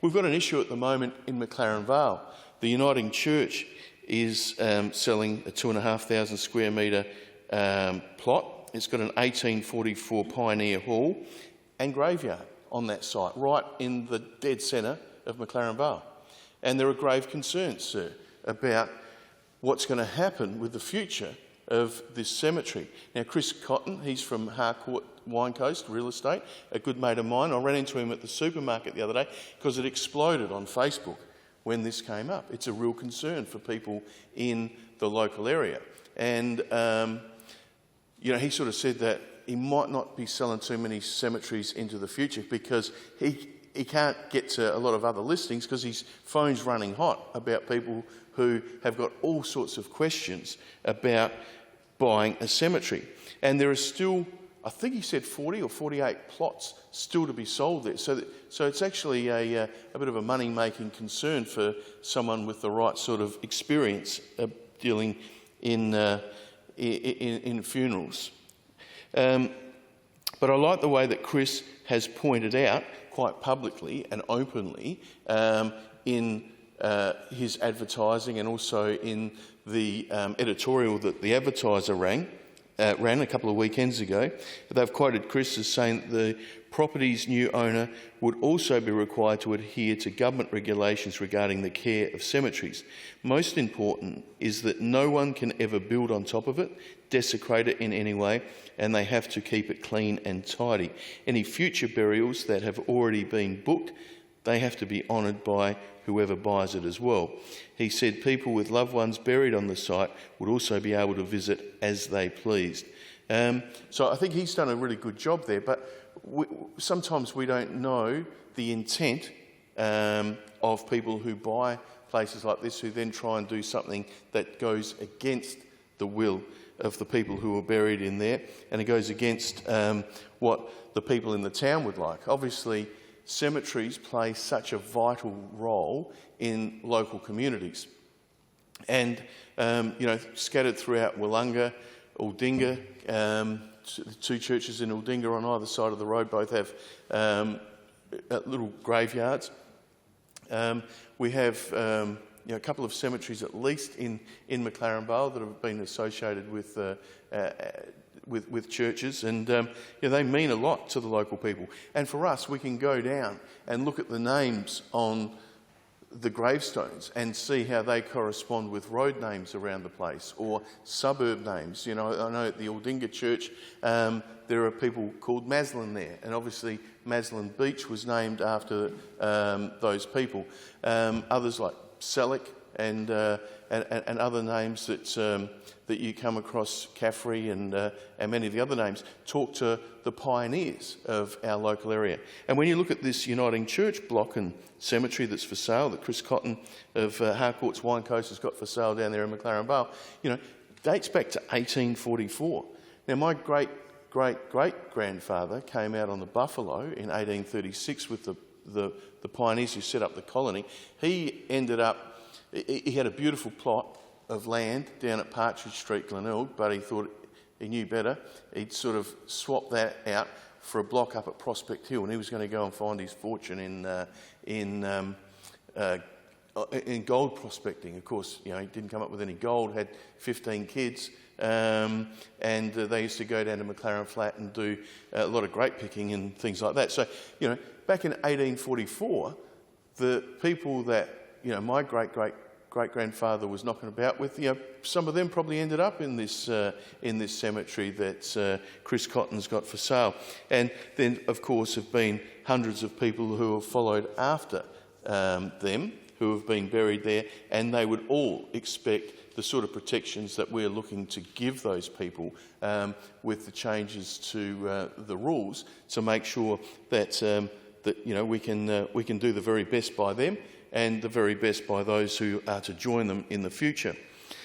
We've got an issue at the moment in McLaren Vale. The Uniting Church is selling a 2,500 square metre plot. It's got an 1844 Pioneer Hall and graveyard on that site, right in the dead centre of McLaren Vale. And there are grave concerns, sir, about what's going to happen with the future of this cemetery. Now, Chris Cotton, he's from Harcourt Wine Coast Real Estate, a good mate of mine. I ran into him at the supermarket the other day because it exploded on Facebook when this came up. It's a real concern for people in the local area. And, he sort of said that he might not be selling too many cemeteries into the future because he can't get to a lot of other listings because his phone's running hot about people who have got all sorts of questions about buying a cemetery. And there are still, I think he said 40 or 48 plots still to be sold there. So it's actually a bit of a money-making concern for someone with the right sort of experience dealing in funerals. But I like the way that Chris has pointed out quite publicly and openly in his advertising and also in the editorial that the Advertiser ran a couple of weekends ago. They've quoted Chris as saying that the property's new owner would also be required to adhere to government regulations regarding the care of cemeteries. Most important is that no one can ever build on top of it, desecrate it in any way, and they have to keep it clean and tidy. Any future burials that have already been booked, they have to be honoured by whoever buys it as well. He said people with loved ones buried on the site would also be able to visit as they pleased. So I think he's done a really good job there, but sometimes we don't know the intent of people who buy places like this, who then try and do something that goes against the will of the people who are buried in there, and it goes against what the people in the town would like. Obviously, cemeteries play such a vital role in local communities. And, scattered throughout Wollonga, Aldinga, two churches in Aldinga on either side of the road both have little graveyards. We have a couple of cemeteries at least in McLaren Vale that have been associated with churches, and they mean a lot to the local people. And for us, we can go down and look at the names on the gravestones and see how they correspond with road names around the place or suburb names. I know at the Aldinga Church there are people called Maslin there, and obviously Maslin Beach was named after those people. Others like Selleck and other names that you come across, Caffrey and many of the other names, talk to the pioneers of our local area. And when you look at this Uniting Church block and cemetery that's for sale, that Chris Cotton of Harcourt's Wine Coast has got for sale down there in McLaren Vale, dates back to 1844. Now, my great-great-grandfather came out on the Buffalo in 1836 with the pioneers who set up the colony. He ended up, he had a beautiful plot of land down at Partridge Street, Glenelg, but he thought he knew better. He'd sort of swapped that out for a block up at Prospect Hill, and he was going to go and find his fortune in gold prospecting. Of course, he didn't come up with any gold, had 15 kids, and they used to go down to McLaren Flat and do a lot of grape picking and things like that. So, back in 1844, the people that, my great-grandfather was knocking about with, some of them probably ended up in this cemetery that Chris Cotton's got for sale. And then, of course, have been hundreds of people who have followed after them, who have been buried there, and they would all expect the sort of protections that we're looking to give those people with the changes to the rules to make sure that we can do the very best by them and the very best by those who are to join them in the future.